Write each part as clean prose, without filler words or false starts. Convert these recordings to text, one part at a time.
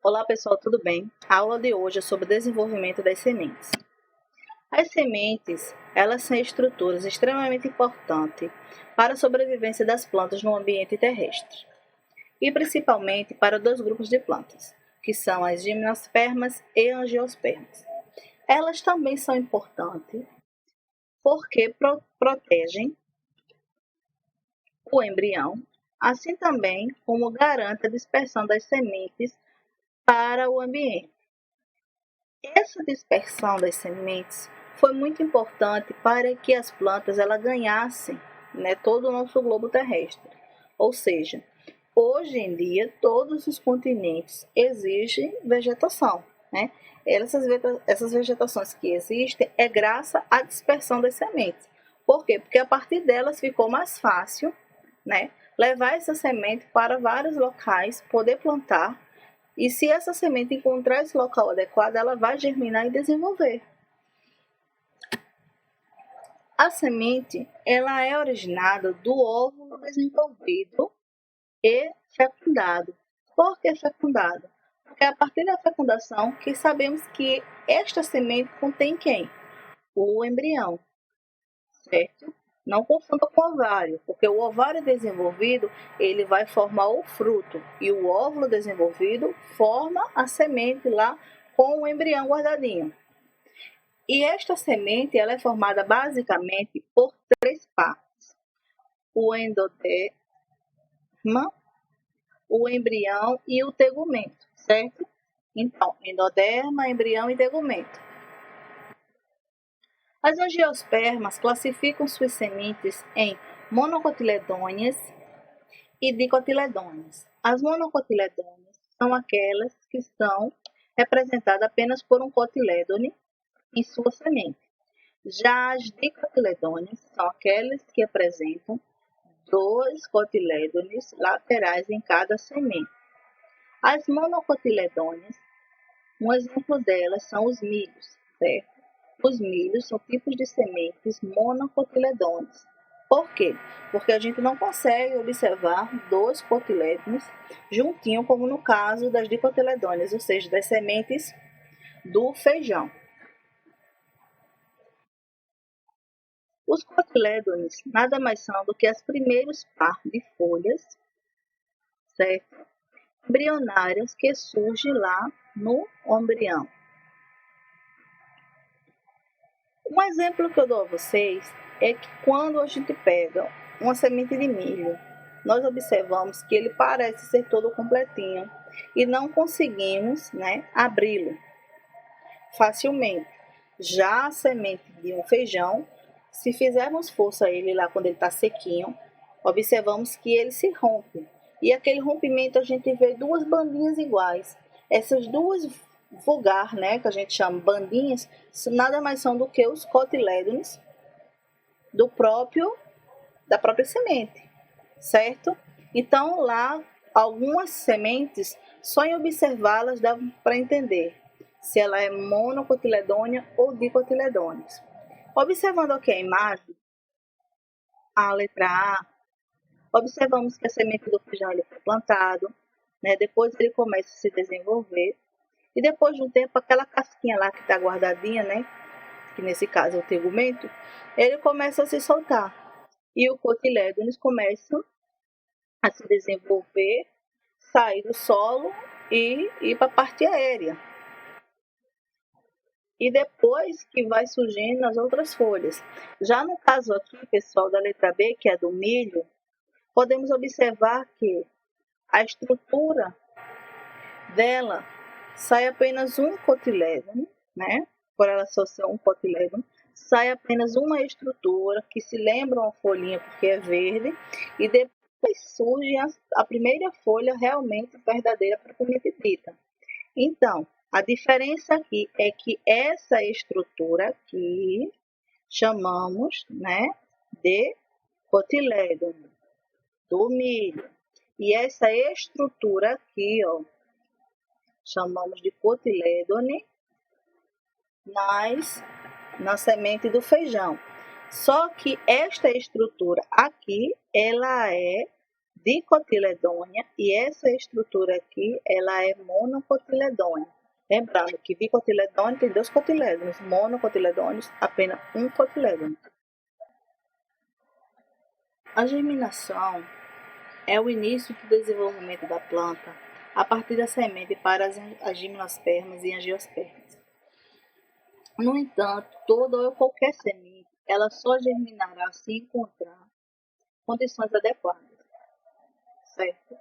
Olá pessoal, tudo bem? A aula de hoje é sobre o desenvolvimento das sementes. As sementes, elas são estruturas extremamente importantes para a sobrevivência das plantas no ambiente terrestre, e principalmente para dois grupos de plantas, que são as gimnospermas e angiospermas. Elas também são importantes porque protegem o embrião, assim também como garante a dispersão das sementes para o ambiente. Essa dispersão das sementes foi muito importante para que as plantas ganhassem, todo o nosso globo terrestre. Ou seja, hoje em dia, todos os continentes exigem vegetação. Essas vegetações que existem é graças à dispersão das sementes. Por quê? Porque a partir delas ficou mais fácil, levar essa semente para vários locais, poder plantar. E se essa semente encontrar esse local adequado, ela vai germinar e desenvolver. A semente, ela é originada do óvulo desenvolvido e fecundado. Por que fecundado? Porque é a partir da fecundação que sabemos que esta semente contém quem? O embrião, certo? Não confunda com o ovário, porque o ovário desenvolvido, ele vai formar o fruto, e o óvulo desenvolvido forma a semente lá com o embrião guardadinho. E esta semente, ela é formada basicamente por três partes: o endoderma, o embrião e o tegumento, certo? Então, endoderma, embrião e tegumento. As angiospermas classificam suas sementes em monocotiledôneas e dicotiledôneas. As monocotiledôneas são aquelas que estão representadas apenas por um cotilédone em sua semente. Já as dicotiledôneas são aquelas que apresentam dois cotilédones laterais em cada semente. As monocotiledôneas, um exemplo delas são os milhos, certo? Os milhos são tipos de sementes monocotiledôneas. Por quê? Porque a gente não consegue observar dois cotilédones juntinho, como no caso das dicotiledôneas, ou seja, das sementes do feijão. Os cotilédones nada mais são do que as primeiros par de folhas, certo? Embrionárias que surgem lá no embrião. Um exemplo que eu dou a vocês é que quando a gente pega uma semente de milho, nós observamos que ele parece ser todo completinho e não conseguimos, abri-lo facilmente. Já a semente de um feijão, se fizermos força a ele lá quando ele está sequinho, observamos que ele se rompe. E aquele rompimento a gente vê duas bandinhas iguais. Essas duas vulgar, que a gente chama bandinhas, nada mais são do que os cotilédones da própria semente, certo? Então lá, algumas sementes, só em observá-las dá para entender se ela é monocotiledônea ou dicotiledônea. Observando aqui a imagem, a letra A, observamos que a semente do feijão ele foi plantado, depois ele começa a se desenvolver, e depois de um tempo, aquela casquinha lá que está guardadinha, que nesse caso é o tegumento, ele começa a se soltar. E o cotilédones começam a se desenvolver, sair do solo e ir para a parte aérea. E depois que vai surgindo as outras folhas. Já no caso aqui, pessoal, da letra B, que é do milho, podemos observar que a estrutura dela sai apenas um cotilédone, por ela só ser um cotilédone, sai apenas uma estrutura que se lembra uma folhinha porque é verde, e depois surge a primeira folha realmente verdadeira propriamente dita. Então, a diferença aqui é que essa estrutura aqui chamamos, de cotilédone do milho. E essa estrutura aqui, ó, chamamos de cotilédone na semente do feijão. Só que esta estrutura aqui, ela é dicotiledônea, e essa estrutura aqui, ela é monocotiledônea. Lembrando que dicotiledôneo tem 2 cotilédonos, monocotiledôneos, apenas um cotilédono. A germinação é o início do desenvolvimento da planta a partir da semente para as gimnospermas e angiospermas. No entanto, toda ou qualquer semente, ela só germinará se encontrar condições adequadas, certo?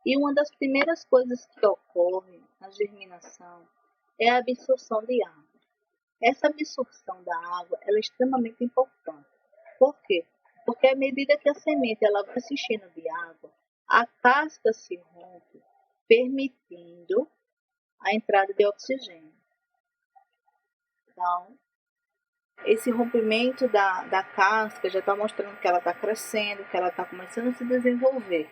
E uma das primeiras coisas que ocorre na germinação é a absorção de água. Essa absorção da água ela é extremamente importante. Por quê? Porque à medida que a semente ela vai se enchendo de água, a casca se rompe, permitindo a entrada de oxigênio. Então, esse rompimento da casca já está mostrando que ela está crescendo, que ela está começando a se desenvolver,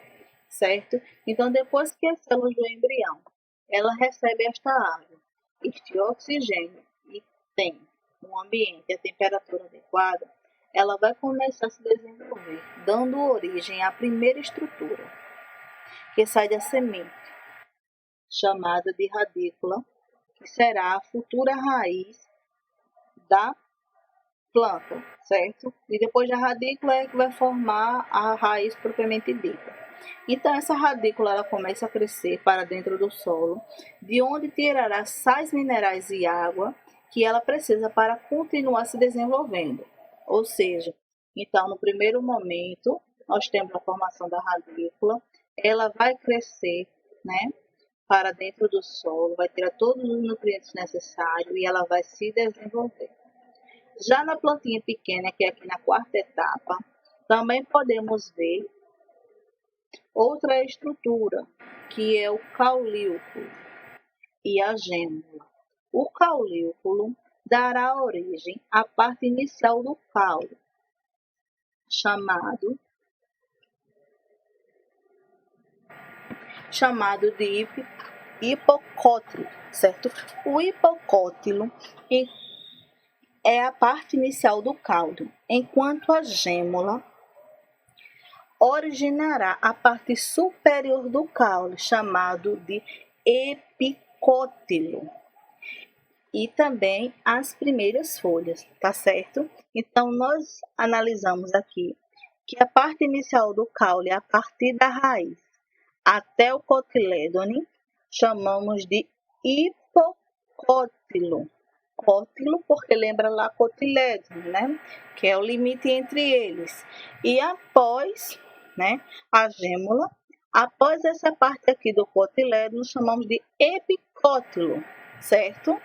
certo? Então, depois que as células do embrião, ela recebe esta água, este oxigênio e tem um ambiente, a temperatura adequada, ela vai começar a se desenvolver, dando origem à primeira estrutura, que sai da semente, chamada de radícula, que será a futura raiz da planta, certo? E depois da radícula é que vai formar a raiz propriamente dita. Então essa radícula ela começa a crescer para dentro do solo, de onde tirará sais minerais e água que ela precisa para continuar se desenvolvendo. Ou seja, então no primeiro momento nós temos a formação da radícula, ela vai crescer, né, para dentro do solo, vai tirar todos os nutrientes necessários e ela vai se desenvolver. Já na plantinha pequena, que é aqui na quarta etapa, também podemos ver outra estrutura, que é o caulículo e a gêmula. O caulículo dará origem à parte inicial do caule, chamado de hipocótilo, certo? O hipocótilo é a parte inicial do caule, enquanto a gêmula originará a parte superior do caule, chamado de epicótilo, e também as primeiras folhas, tá certo? Então, nós analisamos aqui que a parte inicial do caule, a partir da raiz até o cotilédone, chamamos de hipocótilo. Cótilo, porque lembra lá cotilédone, né? Que é o limite entre eles. E após, né, a gêmula, após essa parte aqui do cotilédone, chamamos de epicótilo, certo?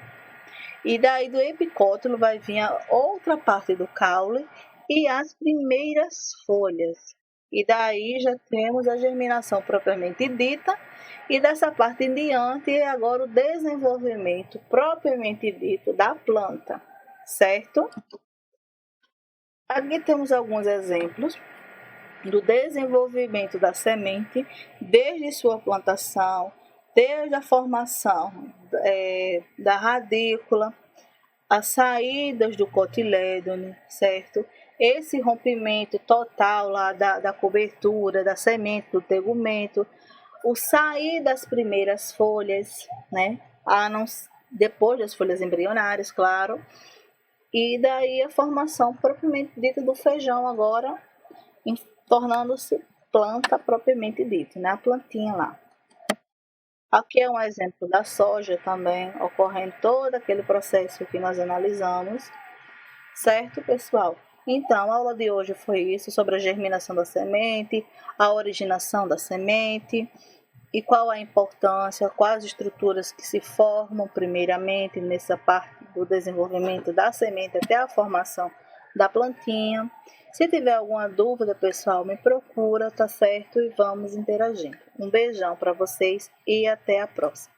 E daí do epicótilo vai vir a outra parte do caule e as primeiras folhas. E daí já temos a germinação propriamente dita. E dessa parte em diante é agora o desenvolvimento propriamente dito da planta, certo? Aqui temos alguns exemplos do desenvolvimento da semente, desde sua plantação, desde a formação da radícula, as saídas do cotilédone, certo? Esse rompimento total lá da cobertura, da semente, do tegumento, o sair das primeiras folhas, né? Depois das folhas embrionárias, claro. E daí a formação propriamente dita do feijão agora, tornando-se planta propriamente dita, né? A plantinha lá. Aqui é um exemplo da soja também, ocorrendo todo aquele processo que nós analisamos. Certo, pessoal? Então, a aula de hoje foi isso, sobre a germinação da semente, a originação da semente e qual a importância, quais estruturas que se formam primeiramente nessa parte do desenvolvimento da semente até a formação da plantinha. Se tiver alguma dúvida, pessoal, me procura, tá certo? E vamos interagindo. Um beijão para vocês e até a próxima.